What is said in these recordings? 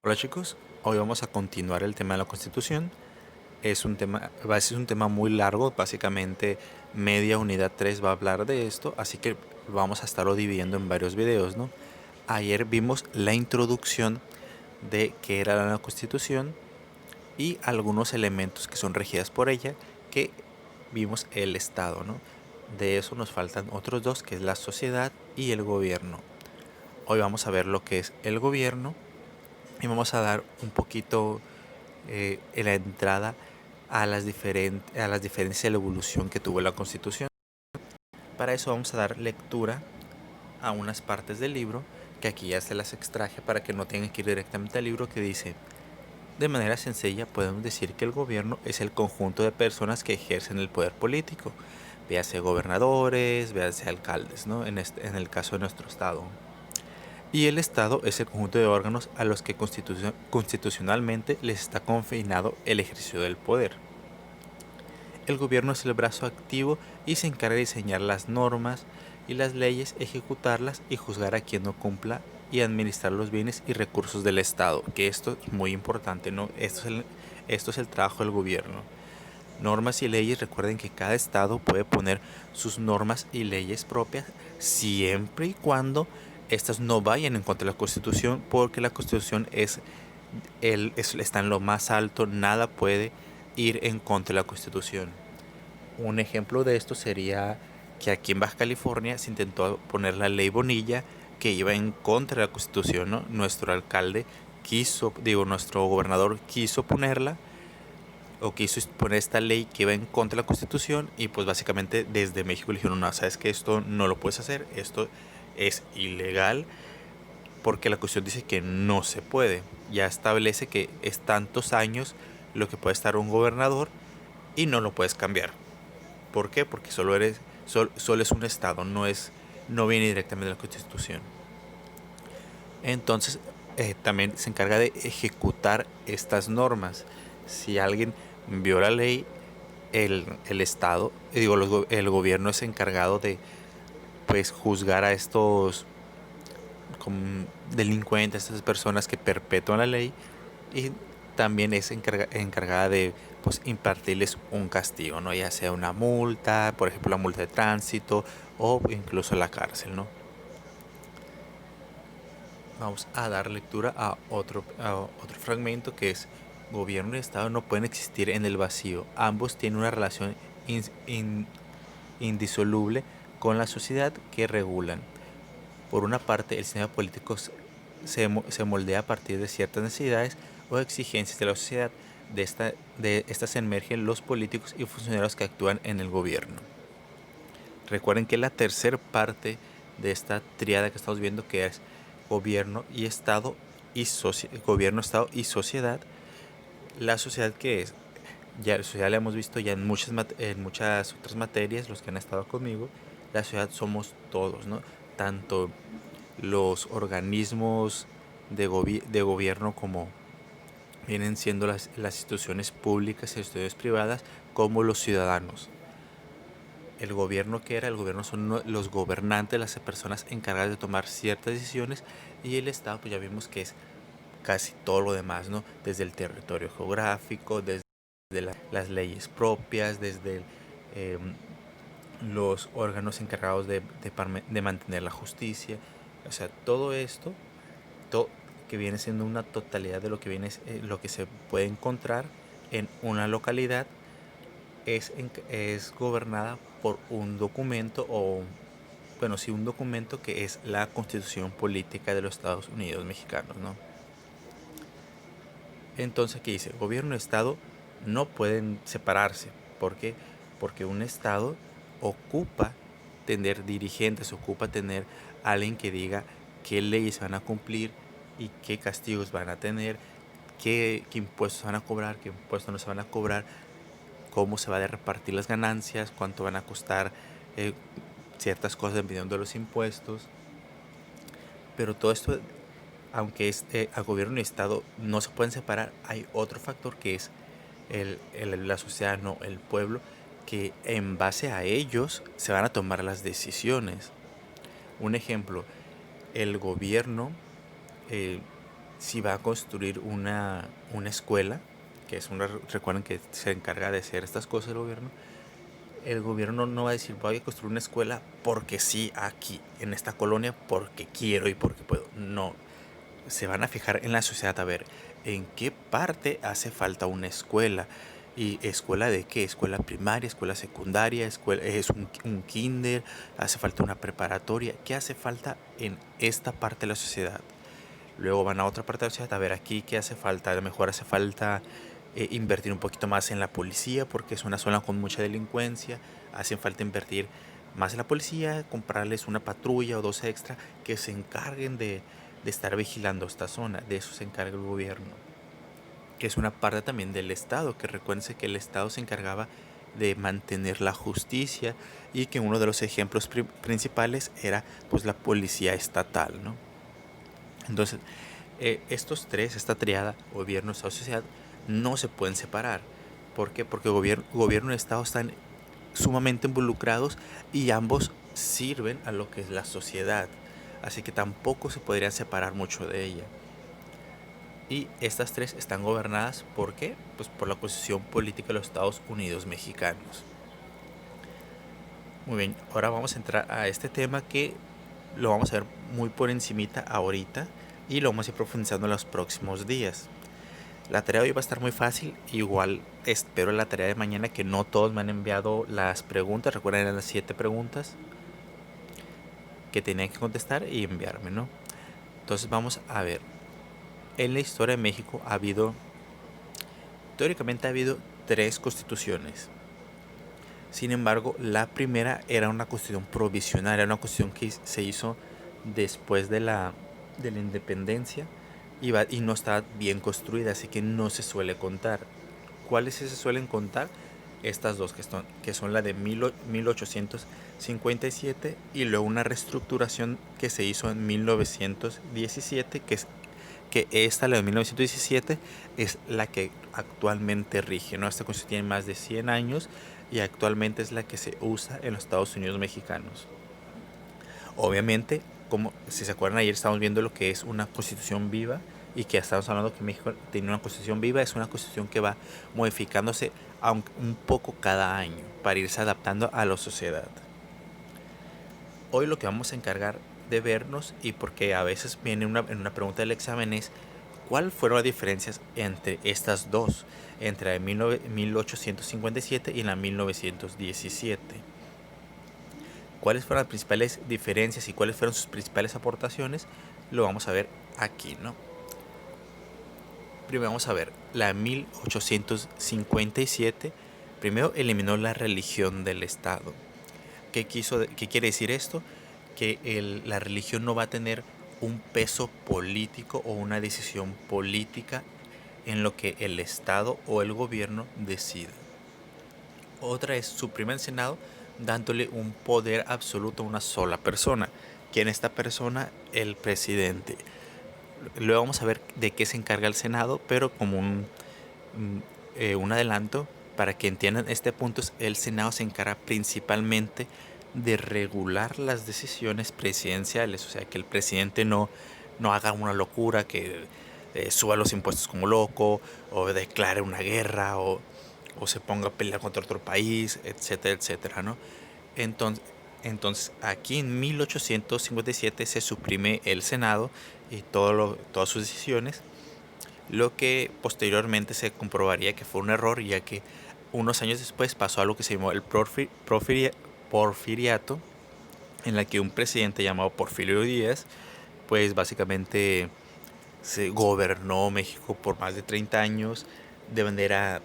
Hola chicos, hoy vamos a continuar el tema de la Constitución. Va a ser un tema muy largo, básicamente media unidad 3 va a hablar de esto, así que vamos a estarlo dividiendo en varios videos, ¿no? Ayer vimos la introducción de qué era la Constitución y algunos elementos que son regidas por ella, que vimos el Estado, ¿no? De eso nos faltan otros dos, que es la sociedad y el gobierno. Hoy vamos a ver lo que es el gobierno y vamos a dar un poquito en la entrada a las diferencias de la evolución que tuvo la Constitución. Para eso vamos a dar lectura a unas partes del libro, que aquí ya se las extraje para que no tengan que ir directamente al libro, que dice: de manera sencilla podemos decir que el gobierno es el conjunto de personas que ejercen el poder político, véase gobernadores, véase alcaldes, ¿no? En el caso de nuestro estado. Y el Estado es el conjunto de órganos a los que constitucionalmente les está confinado el ejercicio del poder. El gobierno es el brazo activo y se encarga de diseñar las normas y las leyes, ejecutarlas y juzgar a quien no cumpla y administrar los bienes y recursos del Estado, que esto es muy importante, ¿no? Esto es el trabajo del gobierno. Normas y leyes, recuerden que cada estado puede poner sus normas y leyes propias siempre y cuando estas no vayan en contra de la Constitución, porque la Constitución está en lo más alto, nada puede ir en contra de la Constitución. Un ejemplo de esto sería que aquí en Baja California se intentó poner la ley Bonilla, que iba en contra de la Constitución, ¿no? Nuestro gobernador quiso ponerla, o quiso poner esta ley que iba en contra de la Constitución, y pues básicamente desde México le dijeron: no, sabes que esto no lo puedes hacer, esto es ilegal, porque la Constitución dice que no se puede. Ya establece que es tantos años lo que puede estar un gobernador y no lo puedes cambiar. ¿Por qué? Porque solo es un estado, no viene directamente de la Constitución. Entonces, también se encarga de ejecutar estas normas. Si alguien viola la ley, el Estado, el gobierno es encargado de, pues, juzgar a estos como delincuentes, a estas personas que perpetúan la ley, y también es encargada de, pues, impartirles un castigo, ¿no? Ya sea una multa, por ejemplo la multa de tránsito, o incluso la cárcel, ¿no? Vamos a dar lectura a otro fragmento, que es: gobierno y Estado no pueden existir en el vacío. Ambos tienen una relación indisoluble con la sociedad que regulan. Por una parte, el sistema político se moldea a partir de ciertas necesidades o exigencias de la sociedad. De estas emergen los políticos y funcionarios que actúan en el gobierno. Recuerden que la tercera parte de esta tríada que estamos viendo, que es gobierno y Estado gobierno, Estado y sociedad. La sociedad, que es, ya la sociedad la hemos visto ya en muchas otras materias, los que han estado conmigo. La sociedad somos todos, ¿no? Tanto los organismos de gobierno, como vienen siendo las instituciones públicas y instituciones privadas, como los ciudadanos. El gobierno, que era el gobierno, son los gobernantes, las personas encargadas de tomar ciertas decisiones, y el Estado, pues ya vimos que es casi todo lo demás, ¿no? Desde el territorio geográfico, desde las leyes propias, desde eh, los órganos encargados de mantener la justicia. O sea, todo esto, todo, que viene siendo una totalidad de lo que se puede encontrar en una localidad, es gobernada por un documento, o, bueno, sí, un documento, que es la Constitución Política de los Estados Unidos Mexicanos, ¿no? Entonces aquí dice: gobierno y Estado no pueden separarse. ¿Por qué? Porque un Estado ocupa tener dirigentes, ocupa tener alguien que diga qué leyes van a cumplir y qué castigos van a tener, qué impuestos van a cobrar, qué impuestos no se van a cobrar, cómo se van a repartir las ganancias, cuánto van a costar eh, ciertas cosas dependiendo de los impuestos. Pero todo esto, aunque al gobierno y Estado no se pueden separar, hay otro factor, que es la sociedad, no, el pueblo, que en base a ellos se van a tomar las decisiones. Un ejemplo: el gobierno, eh, si va a construir una escuela, que es una, recuerden que se encarga de hacer estas cosas el gobierno no va a decir voy a construir una escuela porque sí aquí, en esta colonia, porque quiero y porque puedo. No, se van a fijar en la sociedad a ver en qué parte hace falta una escuela. ¿Y escuela de qué? Escuela primaria, escuela secundaria, escuela, es un kinder, hace falta una preparatoria. ¿Qué hace falta en esta parte de la sociedad? Luego van a otra parte de la ciudad a ver aquí qué hace falta. A lo mejor hace falta invertir un poquito más en la policía porque es una zona con mucha delincuencia. Hace falta invertir más en la policía, comprarles una patrulla o dos extra que se encarguen de estar vigilando esta zona. De eso se encarga el gobierno, que es una parte también del Estado, que recuérdense que el Estado se encargaba de mantener la justicia y que uno de los ejemplos principales era pues la policía estatal, ¿no? Entonces, estos tres, esta triada, gobierno, Estado, sociedad, no se pueden separar. ¿Por qué? Porque gobierno y Estado están sumamente involucrados y ambos sirven a lo que es la sociedad. Así que tampoco se podrían separar mucho de ella. Y estas tres están gobernadas, ¿por qué? Pues por la Constitución Política de los Estados Unidos Mexicanos. Muy bien, ahora vamos a entrar a este tema que lo vamos a ver muy por encimita ahorita y lo vamos a ir profundizando en los próximos días. La tarea de hoy va a estar muy fácil, igual espero la tarea de mañana que no todos me han enviado las preguntas, recuerden eran las 7 preguntas que tenían que contestar y enviarme, ¿no? Entonces vamos a ver, en la historia de México teóricamente ha habido 3 constituciones. Sin embargo, la primera era una constitución provisional, era una constitución que se hizo después de la independencia y no está bien construida, así que no se suele contar. ¿Cuáles se suelen contar? Estas dos que son la de 1857 y luego una reestructuración que se hizo en 1917, que esta, la de 1917, es la que actualmente rige, ¿no? Esta constitución tiene más de 100 años y actualmente es la que se usa en los Estados Unidos mexicanos. Obviamente, como si se acuerdan, ayer estábamos viendo lo que es una constitución viva y que estamos hablando que México tiene una constitución viva, es una constitución que va modificándose un poco cada año para irse adaptando a la sociedad. Hoy lo que vamos a encargar de vernos, y porque a veces viene en una pregunta del examen, es cuáles fueron las diferencias entre estas dos, entre la de 1857 y la 1917. ¿Cuáles fueron las principales diferencias y cuáles fueron sus principales aportaciones? Lo vamos a ver aquí, ¿no? Primero vamos a ver la 1857. Primero eliminó la religión del Estado. ¿Qué quiere decir esto? Que la religión no va a tener un peso político o una decisión política en lo que el Estado o el gobierno decida. Otra es suprimir el Senado dándole un poder absoluto a una sola persona. ¿Quién es esta persona? El presidente. Luego vamos a ver de qué se encarga el Senado, pero como un adelanto para que entiendan este punto, el Senado se encarga principalmente de regular las decisiones presidenciales, o sea, que el presidente no haga una locura, que suba los impuestos como loco, o declare una guerra, o se ponga a pelear contra otro país, etcétera, etcétera, ¿no? Entonces aquí en 1857 se suprime el Senado y todas sus decisiones, lo que posteriormente se comprobaría que fue un error, ya que unos años después pasó algo que se llamó el porfiriato, en la que un presidente llamado Porfirio Díaz, pues básicamente se gobernó México por más de 30 años de manera,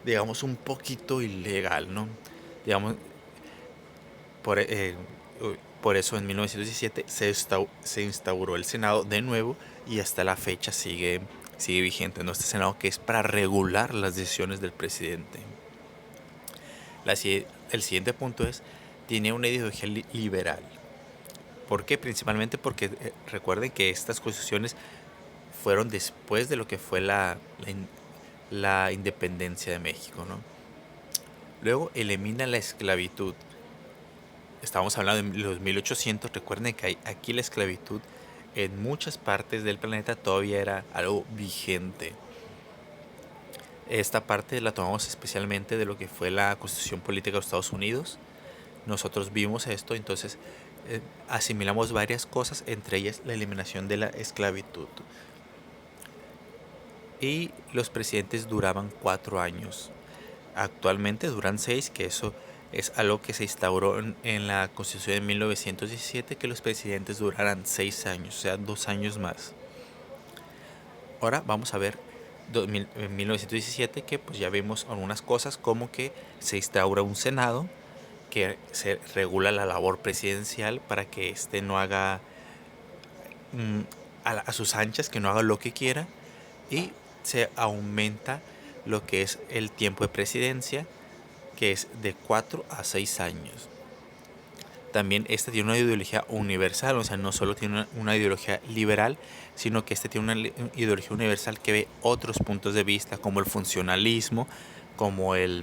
digamos, un poquito ilegal, ¿no? Digamos, por, eh, por eso en 1917 se instauró el Senado de nuevo y hasta la fecha sigue vigente, ¿no? Este Senado que es para regular las decisiones del presidente. El siguiente punto es, tiene una ideología liberal. ¿Por qué? Principalmente porque recuerden que estas constituciones fueron después de lo que fue la independencia de México, ¿no? Luego elimina la esclavitud. Estábamos hablando de los 1800, recuerden que aquí la esclavitud en muchas partes del planeta todavía era algo vigente. Esta parte la tomamos especialmente de lo que fue la Constitución Política de Estados Unidos. Nosotros vimos esto, entonces asimilamos varias cosas, entre ellas la eliminación de la esclavitud. Y los presidentes duraban 4 años. Actualmente duran 6, que eso es algo que se instauró en la Constitución de 1917, que los presidentes duraran 6 años, o sea, 2 años más. Ahora vamos a ver en 1917, que pues ya vimos algunas cosas, como que se instaura un Senado, que se regula la labor presidencial para que éste no haga a sus anchas, que no haga lo que quiera, y se aumenta lo que es el tiempo de presidencia, que es de 4 a 6 años. También este tiene una ideología universal, o sea, no solo tiene una ideología liberal, sino que este tiene una ideología universal que ve otros puntos de vista, como el funcionalismo, como la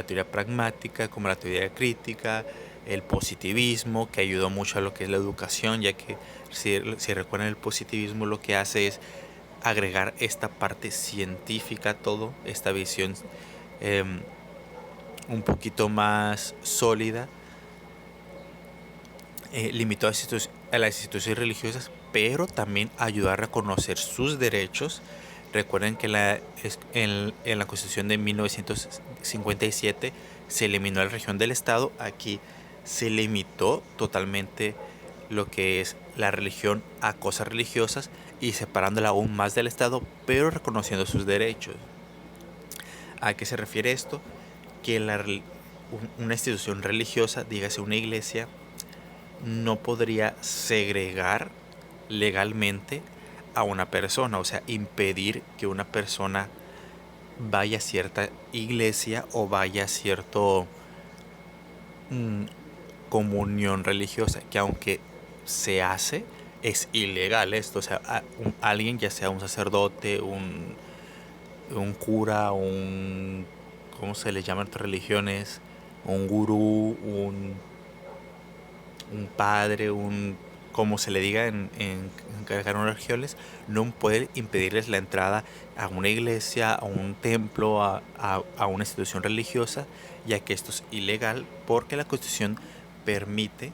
teoría pragmática, como la teoría crítica, el positivismo, que ayudó mucho a lo que es la educación, ya que si recuerdan, el positivismo lo que hace es agregar esta parte científica a todo, esta visión un poquito más sólida. Limitó a las instituciones religiosas, pero también ayudó a reconocer sus derechos. Recuerden que en la Constitución de 1957 se eliminó la religión del Estado. Aquí se limitó totalmente lo que es la religión a cosas religiosas y separándola aún más del Estado, pero reconociendo sus derechos. ¿A qué se refiere esto? Que una institución religiosa, dígase una iglesia, no podría segregar legalmente a una persona, o sea, impedir que una persona vaya a cierta iglesia o vaya a cierto comunión religiosa, que aunque se hace, es ilegal esto. O sea, alguien, ya sea un sacerdote, un cura, ¿cómo se le llama en otras religiones? Un gurú, un padre, como se le diga en cada religiones, no puede impedirles la entrada a una iglesia, a un templo, a una institución religiosa, ya que esto es ilegal porque la Constitución permite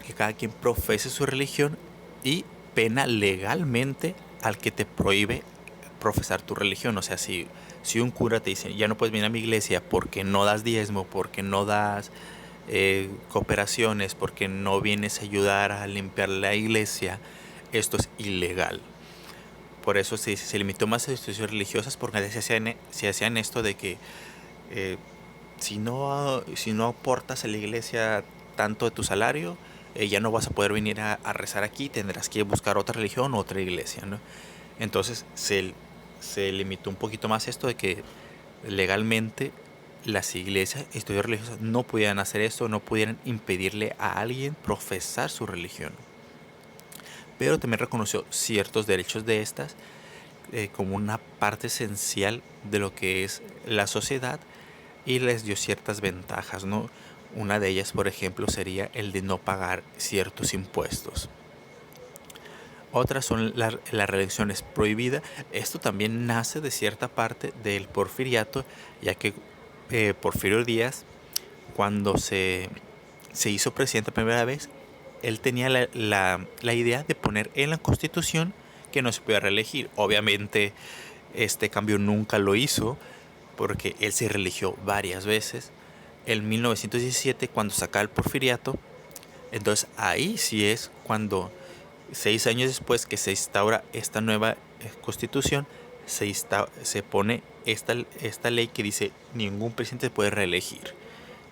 que cada quien profese su religión y pena legalmente al que te prohíbe profesar tu religión. O sea, si un cura te dice, ya no puedes venir a mi iglesia porque no das diezmo, porque no das cooperaciones, porque no vienes a ayudar a limpiar la iglesia, esto es ilegal. Por eso se limitó más a las instituciones religiosas, porque se hacían esto de que si no aportas a la iglesia tanto de tu salario, ya no vas a poder venir a rezar aquí, tendrás que buscar otra religión o otra iglesia, ¿no? Entonces se limitó un poquito más esto de que legalmente las iglesias, estudios religiosos, no pudieran hacer esto, no pudieran impedirle a alguien profesar su religión. Pero también reconoció ciertos derechos de estas como una parte esencial de lo que es la sociedad, y les dio ciertas ventajas, ¿no? Una de ellas, por ejemplo, sería el de no pagar ciertos impuestos. Otras son la reelección es prohibida. Esto también nace de cierta parte del porfiriato, ya que Porfirio Díaz, cuando se hizo presidente la primera vez, él tenía la idea de poner en la Constitución que no se podía reelegir. Obviamente este cambio nunca lo hizo, porque él se reeligió varias veces. En 1917, cuando saca el porfiriato, entonces ahí sí es cuando 6 años después que se instaura esta nueva constitución, se pone esta ley que dice ningún presidente puede reelegir,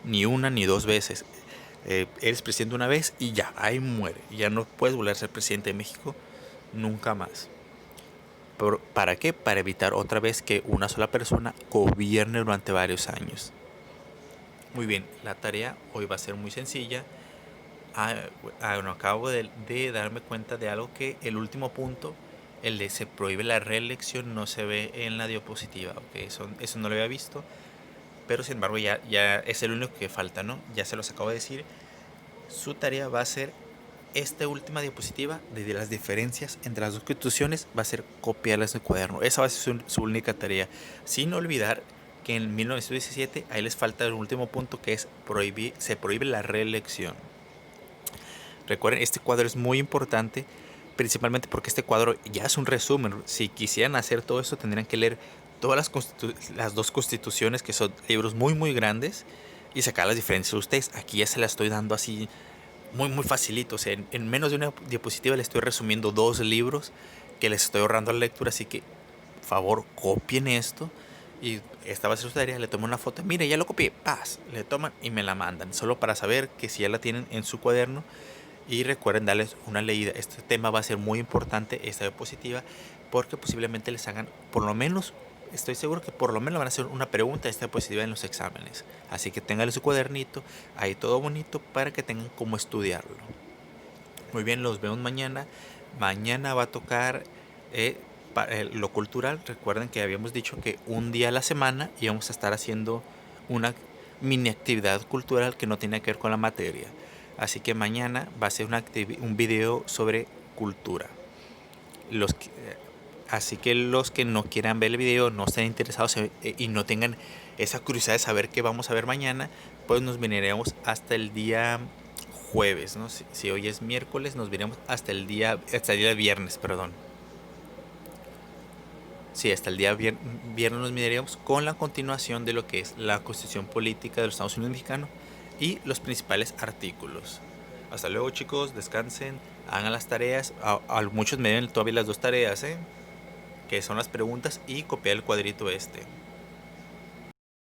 ni una ni dos veces. Eres presidente una vez y ya, ahí muere. Ya no puedes volver a ser presidente de México nunca más. ¿Para qué? Para evitar otra vez que una sola persona gobierne durante varios años. Muy bien, la tarea hoy va a ser muy sencilla. Bueno, acabo de darme cuenta de algo, que el último punto, el de se prohíbe la reelección, no se ve en la diapositiva. Okay, eso no lo había visto, pero sin embargo ya es el único que falta, ¿no? Ya se los acabo de decir. Su tarea va a ser esta última diapositiva de las diferencias entre las dos constituciones va a ser copiarlas en el cuaderno. Esa va a ser su única tarea. Sin olvidar que en 1917 ahí les falta el último punto, que es se prohíbe la reelección. Recuerden, este cuadro es muy importante, principalmente porque este cuadro ya es un resumen. Si quisieran hacer todo esto, tendrían que leer todas las dos constituciones, que son libros muy muy grandes, y sacar las diferencias. Ustedes aquí ya se las estoy dando así muy muy facilito. O sea, en menos de una diapositiva les estoy resumiendo 2 libros que les estoy ahorrando la lectura. Así que, por favor, copien esto. Y esta va a ser su tarea. Le toman una foto. Mire, ya lo copié. Paz. Le toman y me la mandan. Solo para saber que si ya la tienen en su cuaderno. Y recuerden darles una leída. Este tema va a ser muy importante, esta diapositiva, porque posiblemente les hagan, por lo menos, estoy seguro que por lo menos van a hacer una pregunta de esta diapositiva en los exámenes. Así que tengan su cuadernito, ahí todo bonito, para que tengan cómo estudiarlo. Muy bien, los vemos mañana. Mañana va a tocar lo cultural. Recuerden que habíamos dicho que un día a la semana íbamos a estar haciendo una mini actividad cultural que no tiene que ver con la materia. Así que mañana va a ser un video sobre cultura. Así que los que no quieran ver el video, no estén interesados y no tengan esa curiosidad de saber qué vamos a ver mañana, pues nos veniremos hasta el día jueves, ¿no? Si hoy es miércoles, nos veremos hasta el día viernes, perdón. Sí, hasta el día viernes nos miraremos con la continuación de lo que es la Constitución Política de los Estados Unidos Mexicanos y los principales artículos. Hasta luego, chicos, descansen, hagan las tareas. Muchos me deben todavía las 2 tareas, que son las preguntas y copiar el cuadrito este.